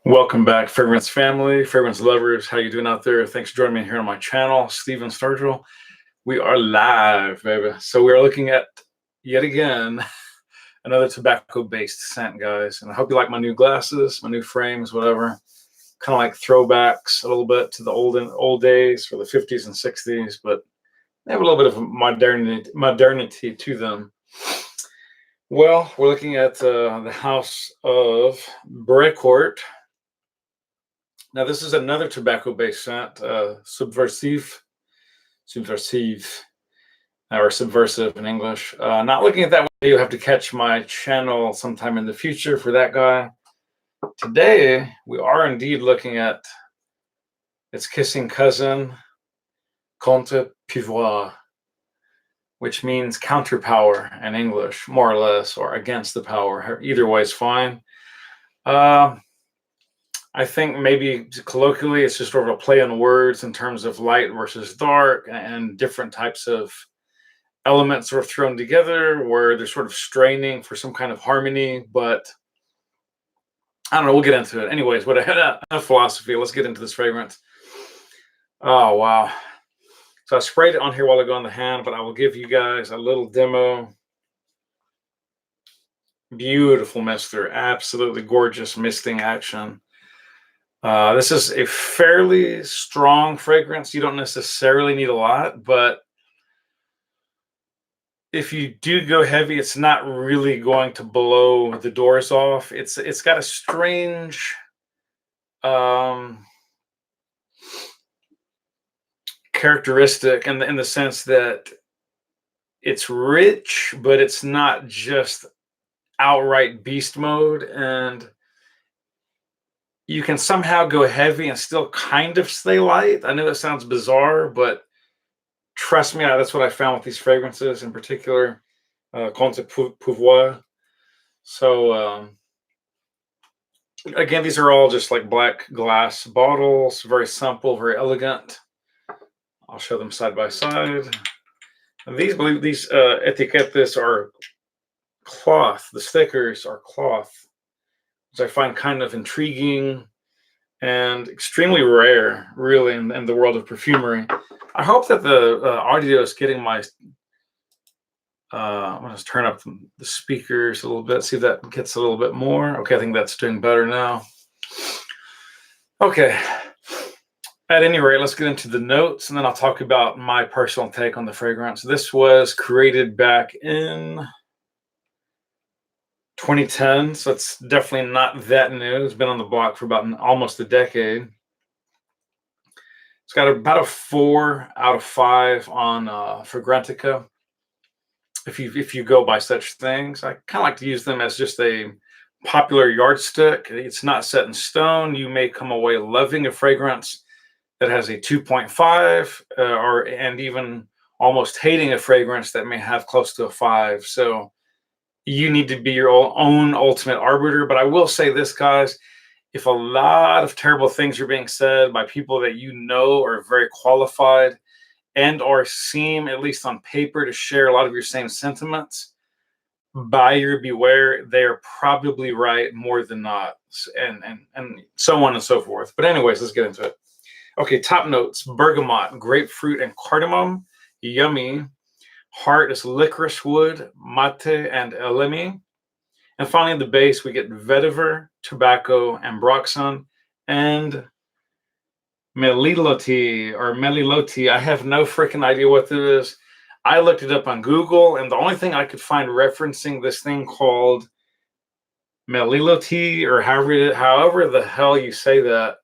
Welcome back, fragrance family, fragrance lovers. How you doing out there? Thanks for joining me here on my channel, Steven Sturgill. We are live, baby. So we are looking at, yet again, another tobacco-based scent, guys. And I hope you like my new glasses, my new frames, whatever. Kind of like throwbacks a little bit to the old days, for the 50s and 60s, but they have a little bit of modernity to them. Well, we're looking at the house of Brecourt. Now, this is another tobacco-based scent, subversive, or subversive in English. Not looking at that one, you have to catch my channel sometime in the future for that guy. Today, we are indeed looking at its kissing cousin, Contre, Pouvoir, which means counterpower in English, more or less, or against the power. Either way is fine. I think maybe colloquially it's just sort of a play on words in terms of light versus dark, and different types of elements sort of thrown together where they're sort of straining for some kind of harmony. But I don't know, we'll get into it. Anyways, what a philosophy. Let's get into this fragrance. Oh, wow. So I sprayed it on here while ago on the hand, but I will give you guys a little demo. Beautiful mister, absolutely gorgeous misting action. This is a fairly strong fragrance. You don't necessarily need a lot, but if you do go heavy, it's not really going to blow the doors off. It's got a strange characteristic in the sense that it's rich, but it's not just outright beast mode, and you can somehow go heavy and still kind of stay light. I know that sounds bizarre, but trust me, that's what I found with these fragrances, in particular, Contre, Pouvoir. So, again, these are all just like black glass bottles, very simple, very elegant. I'll show them side by side. And these etiquettes are cloth. The stickers are cloth, which I find kind of intriguing and extremely rare, really, in the world of perfumery. I hope that the audio is getting my... I'm going to turn up the speakers a little bit, see if that gets a little bit more. Okay, I think that's doing better now. Okay. At any rate, let's get into the notes, and then I'll talk about my personal take on the fragrance. This was created back in 2010, so it's definitely not that new. It's been on the block for about almost a decade. It's got about a 4 out of 5 on Fragrantica. If you go by such things, I kind of like to use them as just a popular yardstick. It's not set in stone. You may come away loving a fragrance that has a 2.5, and even almost hating a fragrance that may have close to a 5. So you need to be your own ultimate arbiter. But I will say this, guys, if a lot of terrible things are being said by people that you know are very qualified and or seem, at least on paper, to share a lot of your same sentiments, buyer beware. They are probably right more than not, and so on and so forth. But anyways, let's get into it. Okay, top notes: bergamot, grapefruit, and cardamom. Yummy. Heart is licorice wood, mate, and elemi. And finally, in the base, we get vetiver, tobacco, ambroxan, and meliloti. I have no freaking idea what this is. I looked it up on Google, and the only thing I could find referencing this thing called meliloti, or however the hell you say that,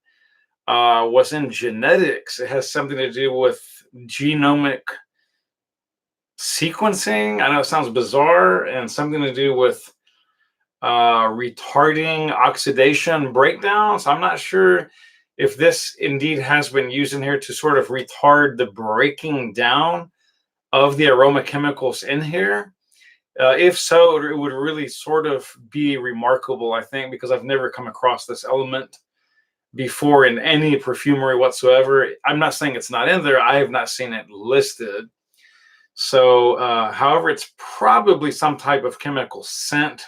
was in genetics. It has something to do with genomic sequencing. I know it sounds bizarre, and something to do with retarding oxidation breakdown. So I'm not sure if this indeed has been used in here to sort of retard the breaking down of the aroma chemicals in here. If so, it would really sort of be remarkable, I think, because I've never come across this element before in any perfumery whatsoever. I'm not saying it's not in there. I have not seen it listed. So, however, it's probably some type of chemical scent,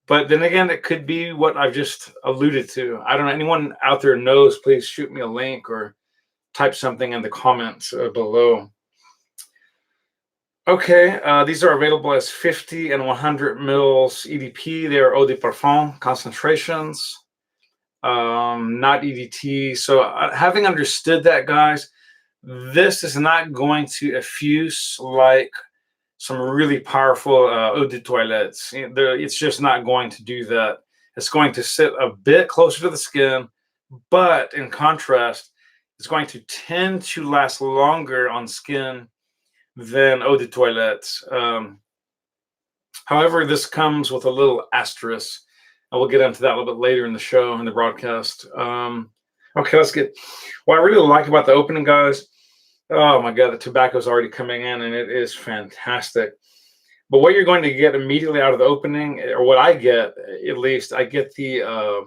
But then again, it could be what I've just alluded to. I don't know. Anyone out there knows, please shoot me a link or type something in the comments below. Okay, these are available as 50 and 100 mils EDP. They are eau de parfum concentrations, not EDT. So having understood that, guys, this is not going to effuse like some really powerful eau de toilettes. It's just not going to do that. It's going to sit a bit closer to the skin, but in contrast, it's going to tend to last longer on skin than eau de toilettes. However, this comes with a little asterisk. I will get into that a little bit later in the show, in the broadcast. Okay, let's get. What I really like about the opening, guys, oh my God, the tobacco is already coming in, and it is fantastic. But what you're going to get immediately out of the opening, or what I get, at least, I get the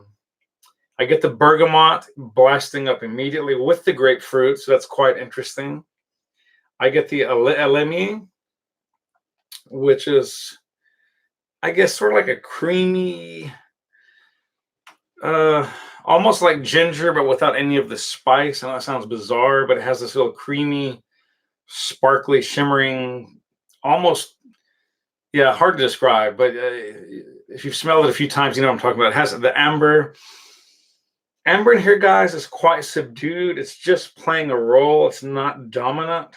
bergamot blasting up immediately with the grapefruit, so that's quite interesting. I get the elemi, which is, I guess, sort of like a creamy, almost like ginger, but without any of the spice. I know that sounds bizarre, but it has this little creamy, sparkly, shimmering, almost, yeah, hard to describe. But if you've smelled it a few times, you know what I'm talking about. It has the amber. Amber in here, guys, is quite subdued. It's just playing a role. It's not dominant.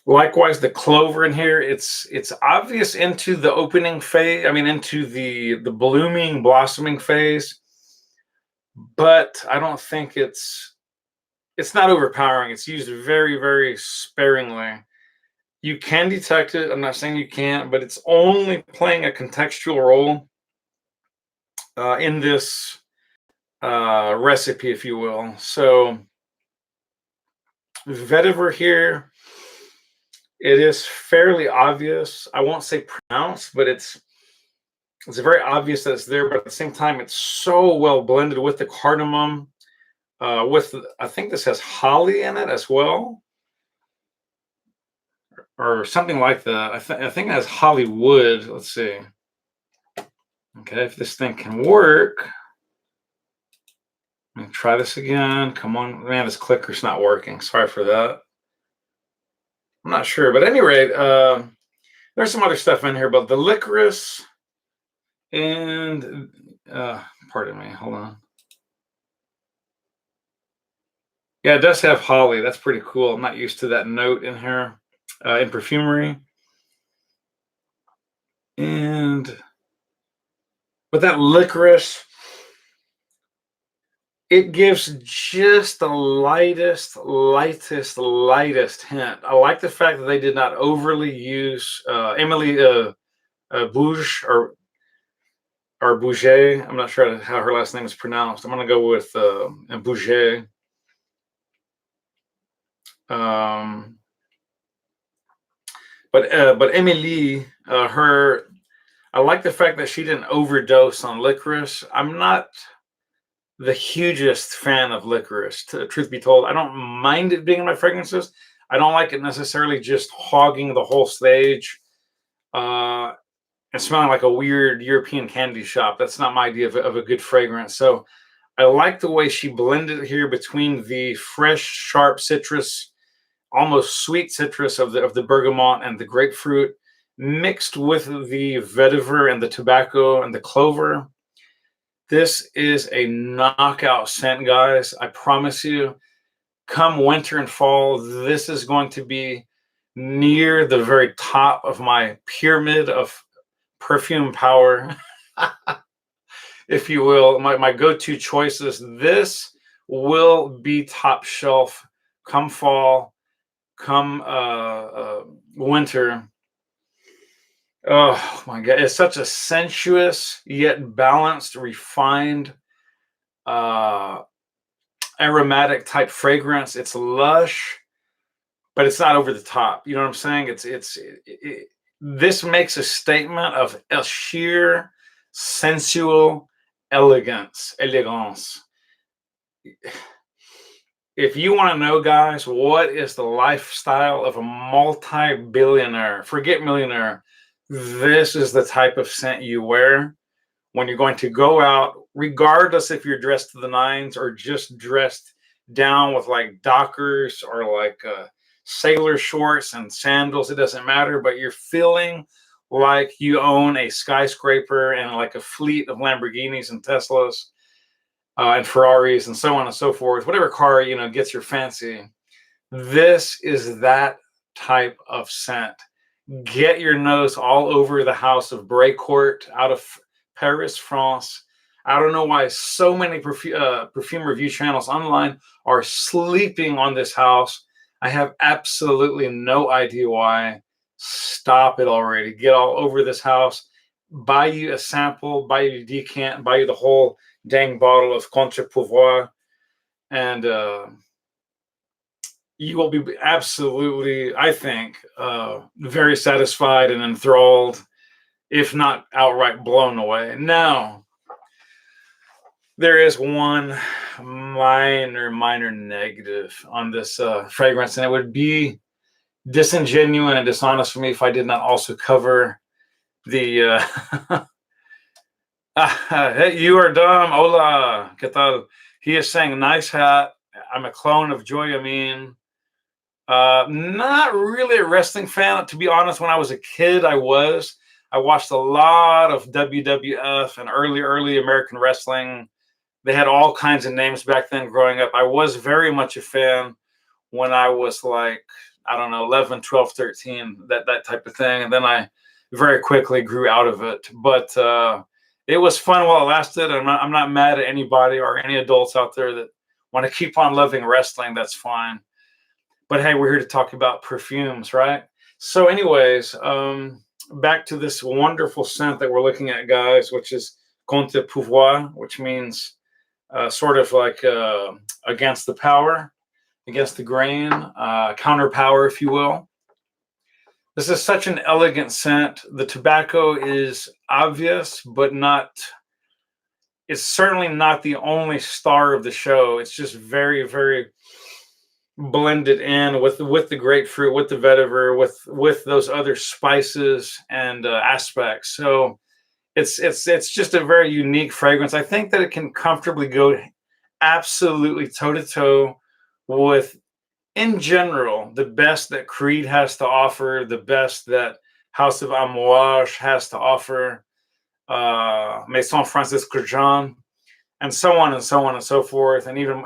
Likewise, the clover in here, it's obvious into the opening phase. I mean, into the blooming, blossoming phase, but I don't think it's not overpowering. It's used very, very sparingly. You can detect it. I'm not saying you can't, but it's only playing a contextual role in this recipe, if you will. So vetiver here, it is fairly obvious. I won't say pronounced, but it's very obvious that it's there. But at the same time, it's so well blended with the cardamom. I think this has holly in it as well, or something like that. I think it has holly wood. Let's see. Okay, if this thing can work. Let me try this again. Come on, man, this clicker's not working. Sorry for that. I'm not sure, but at any rate, there's some other stuff in here, but the licorice and pardon me, hold on. Yeah, it does have holly. That's pretty cool. I'm not used to that note in here in perfumery. And with that licorice, it gives just the lightest hint. I like the fact that they did not overly use Emily Bouge or Bouget. I'm not sure how her last name is pronounced. I'm going to go with Bouget. But Emily, I like the fact that she didn't overdose on licorice. I'm not the hugest fan of licorice, truth be told. I don't mind it being in my fragrances. I don't like it necessarily just hogging the whole stage and smelling like a weird European candy shop. That's not my idea of a good fragrance. So I like the way she blended here between the fresh, sharp citrus, almost sweet citrus of the bergamot and the grapefruit, mixed with the vetiver and the tobacco and the clover. This is a knockout scent, guys. I promise you, come winter and fall, this is going to be near the very top of my pyramid of perfume power, if you will. My go-to choices. This will be top shelf come fall, come winter. Oh my God, it's such a sensuous yet balanced, refined, aromatic type fragrance. It's lush, but it's not over the top. You know what I'm saying? This makes a statement of a sheer sensual elegance. If you want to know, guys, what is the lifestyle of a multi-billionaire, forget millionaire, this is the type of scent you wear when you're going to go out, regardless if you're dressed to the nines or just dressed down with like Dockers or like sailor shorts and sandals. It doesn't matter, but you're feeling like you own a skyscraper and like a fleet of Lamborghinis and Teslas and Ferraris and so on and so forth. Whatever car, gets your fancy. This is that type of scent. Get your nose all over the house of Brecourt out of Paris, France. I don't know why so many perfume review channels online are sleeping on this house. I have absolutely no idea why. Stop it already. Get all over this house. Buy you a sample, buy you a decant, buy you the whole dang bottle of Contre Pouvoir, and you will be absolutely, I think, very satisfied and enthralled, if not outright blown away. Now, there is one minor negative on this fragrance, and it would be disingenuous and dishonest for me if I did not also cover the hey, you are dumb. Hola, ¿qué tal? He is saying, nice hat. I'm a clone of Joy Amin. Not really a wrestling fan. To be honest, when I was a kid, I was. I watched a lot of WWF and early American wrestling. They had all kinds of names back then growing up. I was very much a fan when I was like, I don't know, 11, 12, 13, that type of thing. And then I very quickly grew out of it. But it was fun while it lasted. I'm not mad at anybody or any adults out there that want to keep on loving wrestling. That's fine. But hey, we're here to talk about perfumes, right? So anyways, back to this wonderful scent that we're looking at, guys, which is Contre Pouvoir, which means sort of like against the power, against the grain, counter power, if you will. This is such an elegant scent. The tobacco is obvious, but it's certainly not the only star of the show. It's just very, very blended in with the grapefruit, with the vetiver, with those other spices and aspects. So it's just a very unique fragrance. I think that it can comfortably go absolutely toe to toe with, in general, the best that Creed has to offer, the best that House of Amouage has to offer, Maison Francis Kurkdjian, and so on and so on and so forth, and even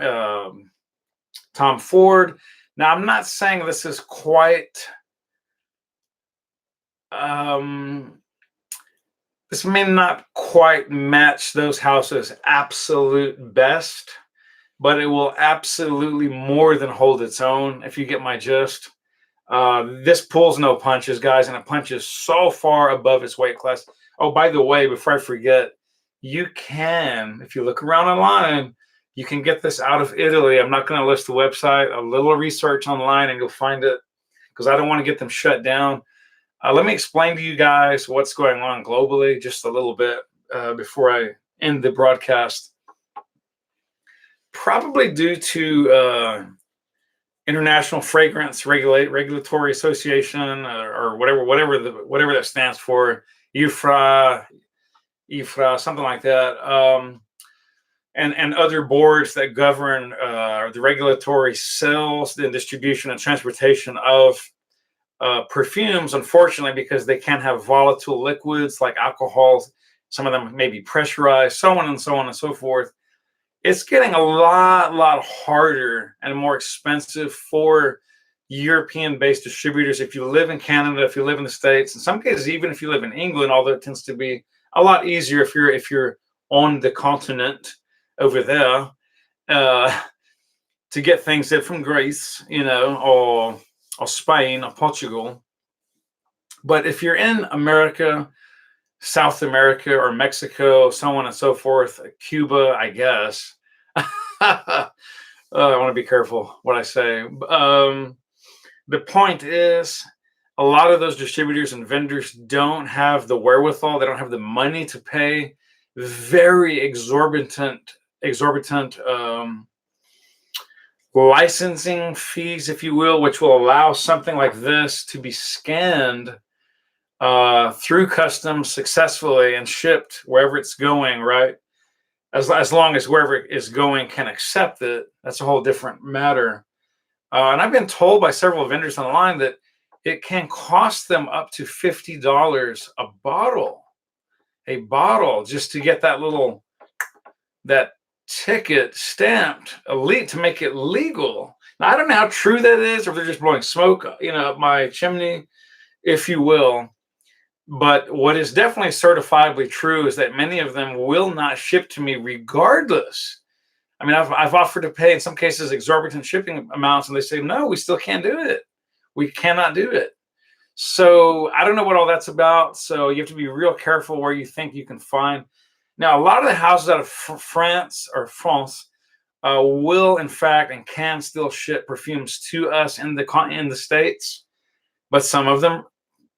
Tom Ford. Now, I'm not saying this is quite, this may not quite match those houses' absolute best, but it will absolutely more than hold its own, if you get my gist. This pulls no punches, guys, and it punches so far above its weight class. Oh, by the way, before I forget, you can, if you look around online, you can get this out of Italy. I'm not going to list the website. A little research online and you'll find it, because I don't want to get them shut down. Let me explain to you guys what's going on globally just a little bit before I end the broadcast. Probably due to International Fragrance Regulatory Association or whatever that stands for, IFRA, something like that, and other boards that govern the regulatory sales, the distribution, and transportation of perfumes. Unfortunately, because they can have volatile liquids like alcohols, some of them may be pressurized, so on and so on and so forth. It's getting a lot harder and more expensive for European-based distributors. If you live in Canada, if you live in the States, in some cases, even if you live in England, although it tends to be a lot easier if you're on the continent over there, to get things in from Greece, or Spain or Portugal. But if you're in America, South America, or Mexico, so on and so forth, Cuba, I guess. I want to be careful what I say. The point is, a lot of those distributors and vendors don't have the wherewithal. They don't have the money to pay very exorbitant licensing fees, if you will, which will allow something like this to be scanned through customs successfully and shipped wherever it's going, right? As long as wherever it is going can accept it, that's a whole different matter. And I've been told by several vendors online that it can cost them up to $50 a bottle just to get that ticket stamped elite to make it legal. Now, I don't know how true that is, or if they're just blowing smoke, up my chimney, if you will. But what is definitely certifiably true is that many of them will not ship to me regardless. I mean, I've offered to pay in some cases exorbitant shipping amounts, and they say, no, we still can't do it. We cannot do it. So I don't know what all that's about. So you have to be real careful where you think you can find. Now, a lot of the houses out of France will, in fact, and can still ship perfumes to us in the States, but some of them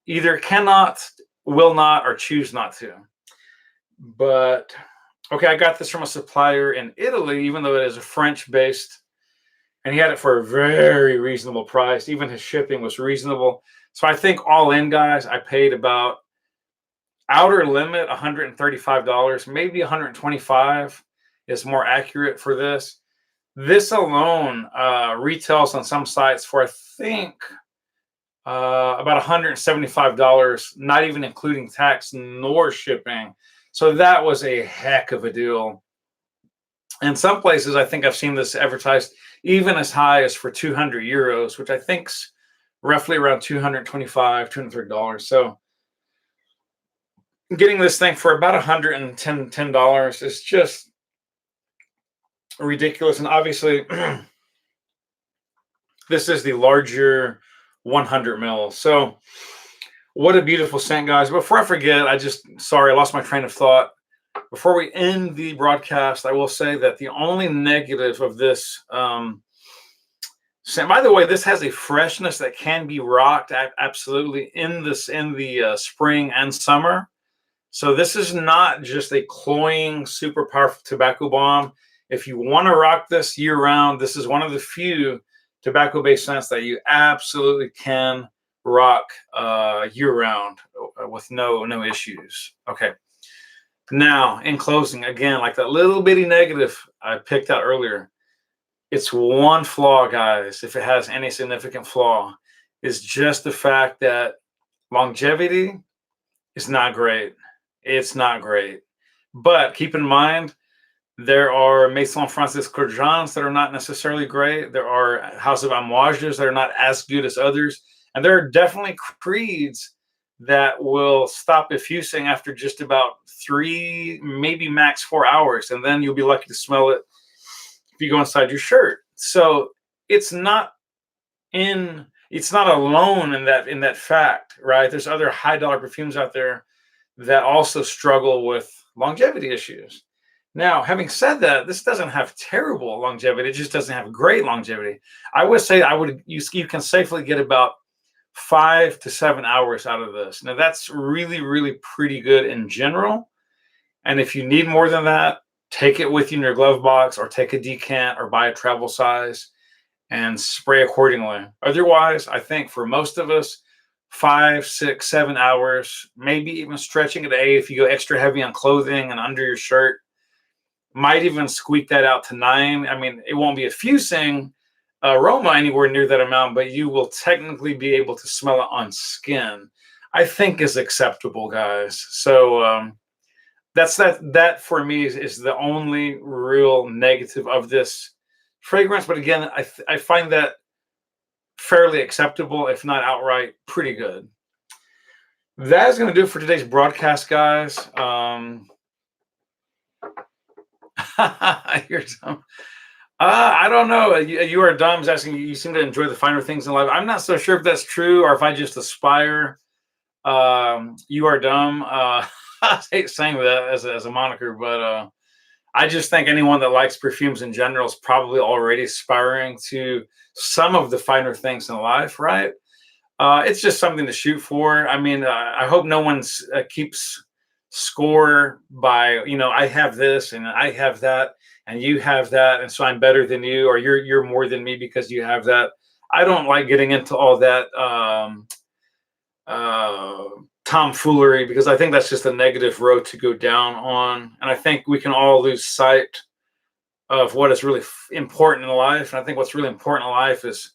either cannot, will not, or choose not to. But okay, I got this from a supplier in Italy, even though it is a French-based, and he had it for a very reasonable price. Even his shipping was reasonable. So I think all in, guys, I paid about outer limit $135, maybe $125 is more accurate for this. This alone retails on some sites for, I think, about $175, not even including tax nor shipping. So that was a heck of a deal. In some places, I think I've seen this advertised even as high as for 200 euros, which I think's roughly around $225, $230. So getting this thing for about $110 is just ridiculous. And obviously, this is the larger 100 mil. So what a beautiful scent, guys. Before I forget, I lost my train of thought. Before we end the broadcast, I will say that the only negative of this scent, by the way, this has a freshness that can be rocked absolutely in the spring and summer. So this is not just a cloying, super powerful tobacco bomb. If you want to rock this year round, this is one of the few tobacco-based scents that you absolutely can rock year round with no issues. Okay. Now, in closing, again, like that little bitty negative I picked out earlier, it's one flaw, guys, if it has any significant flaw, is just the fact that longevity is not great. It's not great. But keep in mind, there are Maison Francis Courgans that are not necessarily great. There are House of Amouages that are not as good as others. And there are definitely creeds that will stop effusing after just about 3, maybe max 4 hours. And then you'll be lucky to smell it if you go inside your shirt. So it's not alone in that fact, right? There's other high dollar perfumes out there that also struggle with longevity issues. Now, having said that, this doesn't have terrible longevity. It just doesn't have great longevity. I would say you can safely get about 5 to 7 hours out of this. Now, that's really, really pretty good in general. And if you need more than that, take it with you in your glove box, or take a decant, or buy a travel size and spray accordingly. Otherwise, I think for most of us, 5, 6, 7 hours, maybe even stretching it to 8 if you go extra heavy on clothing and under your shirt, might even squeak that out to 9. I mean, it won't be a fusing aroma anywhere near that amount, but you will technically be able to smell it on skin, I think is acceptable, guys. So that for me is the only real negative of this fragrance. But again, I find that fairly acceptable, if not outright pretty good. That is going to do it for today's broadcast, guys. You're dumb. I don't know. You are dumb is asking, you seem to enjoy the finer things in life. I'm not so sure if that's true, or if I just aspire. You are dumb. I hate saying that as a moniker, but I just think anyone that likes perfumes in general is probably already aspiring to some of the finer things in life, right? It's just something to shoot for. I mean, I hope no one keeps score by, I have this and I have that. and you have that, and so I'm better than you, or you're more than me because you have that. I don't like getting into all that uh, tomfoolery, because I think that's just a negative road to go down on, and I think we can all lose sight of what is really important in life. And I think what's really important in life is,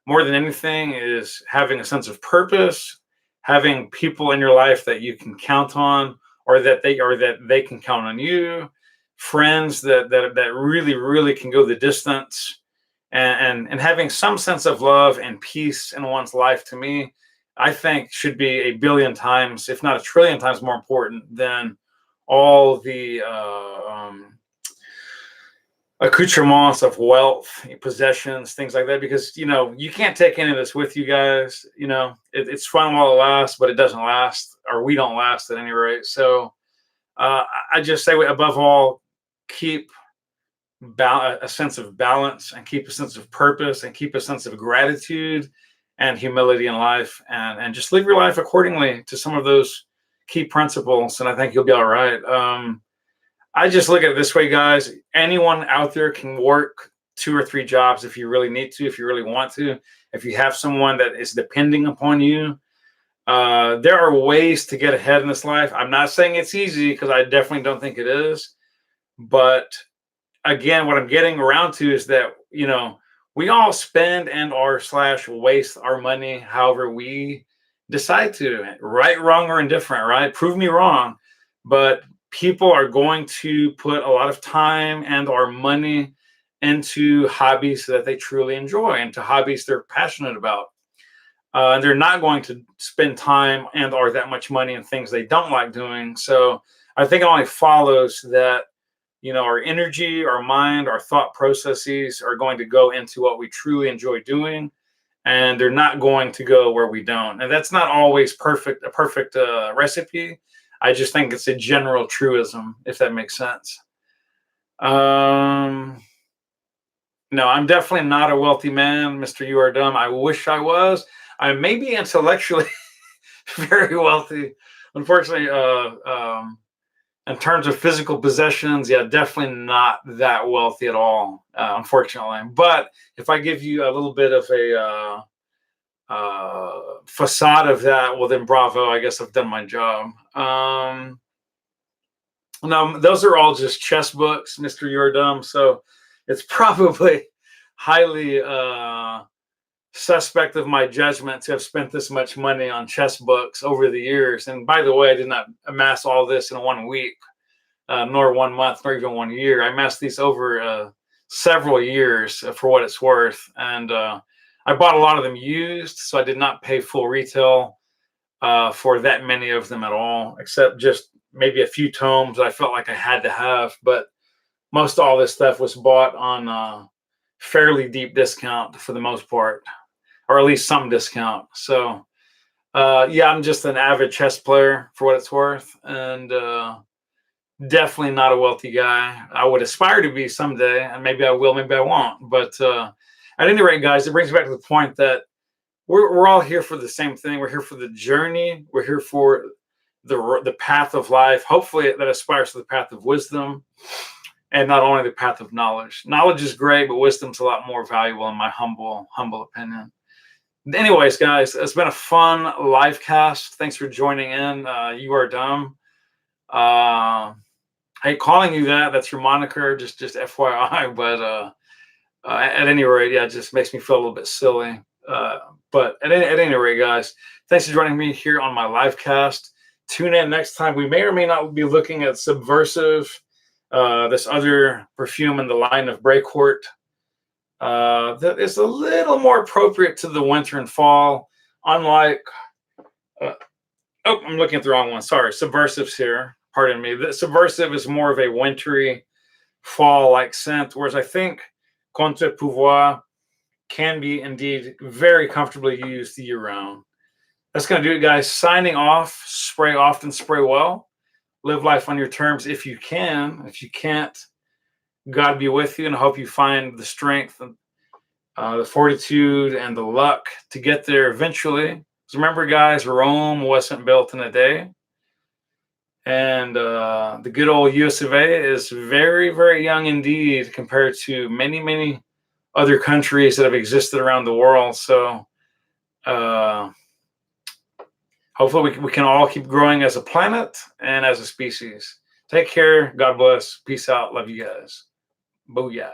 more than anything, is having a sense of purpose, having people in your life that you can count on, or that they can count on you, friends that really really can go the distance, and having some sense of love and peace in one's life, to me, I think should be a billion times, if not a trillion times, more important than all the accoutrements of wealth, possessions, things like that. Because you can't take any of this with you, guys. It's fun while it lasts, but it doesn't last, or we don't last at any rate. So I just say, above all, keep a sense of balance, and keep a sense of purpose, and keep a sense of gratitude and humility in life, and just live your life accordingly to some of those key principles, and I think you'll be all right. I just look at it this way, guys. Anyone out there can work 2 or 3 jobs if you really need to, if you really want to, if you have someone that is depending upon you. There are ways to get ahead in this life. I'm not saying it's easy, because I definitely don't think it is. But again, what I'm getting around to is that, we all spend and/or / waste our money however we decide to, right, wrong, or indifferent, right? Prove me wrong. But people are going to put a lot of time and/or money into hobbies that they truly enjoy, into hobbies they're passionate about. And they're not going to spend time and/or that much money in things they don't like doing. So I think it only follows that, our energy, our mind, our thought processes are going to go into what we truly enjoy doing, and they're not going to go where we don't. And that's not always a perfect recipe. I just think it's a general truism, if that makes sense. No, I'm definitely not a wealthy man, Mr. You Are Dumb. I wish I was. I may be intellectually very wealthy. Unfortunately, in terms of physical possessions, yeah, definitely not that wealthy at all, unfortunately. But if I give you a little bit of a facade of that, well, then bravo. I guess I've done my job. No, those are all just chess books, Mr. You're Dumb. So it's probably highly suspect of my judgment to have spent this much money on chess books over the years. And by the way, I did not amass all this in 1 week, nor 1 month, nor even 1 year. I amassed these over several years, for what it's worth. And I bought a lot of them used, so I did not pay full retail for that many of them at all, except just maybe a few tomes I felt like I had to have. But most all this stuff was bought on fairly deep discount for the most part, or at least some discount. So yeah, I'm just an avid chess player, for what it's worth, and definitely not a wealthy guy. I would aspire to be someday, and maybe I will, maybe I won't. But at any rate, guys, it brings me back to the point that we're all here for the same thing. We're here for the journey. We're here for the path of life, hopefully that aspires to the path of wisdom, and not only the path of knowledge. Knowledge is great, but wisdom's a lot more valuable, in my humble opinion. Anyways, guys, it's been a fun live cast. Thanks for joining in. You Are Dumb. I hate calling you that. That's your moniker, just FYI. But at any rate, yeah, it just makes me feel a little bit silly. But at any rate, guys, thanks for joining me here on my live cast. Tune in next time. We may or may not be looking at Subversive, this other perfume in the line of Brecourt. That is a little more appropriate to the winter and fall, unlike I'm looking at the wrong one. Sorry, Subversive's here. Pardon me. The Subversive is more of a wintry, fall-like scent, whereas I think Contre, Pouvoir can be indeed very comfortably used year-round. That's going to do it, guys. Signing off. Spray often, spray well. Live life on your terms if you can. If you can't, God be with you, and I hope you find the strength and the fortitude and the luck to get there eventually. Because remember, guys, Rome wasn't built in a day. And the good old US of A is very, very young indeed compared to many, many other countries that have existed around the world. So uh, hopefully we can all keep growing as a planet and as a species. Take care. God bless. Peace out. Love you guys. Booyah.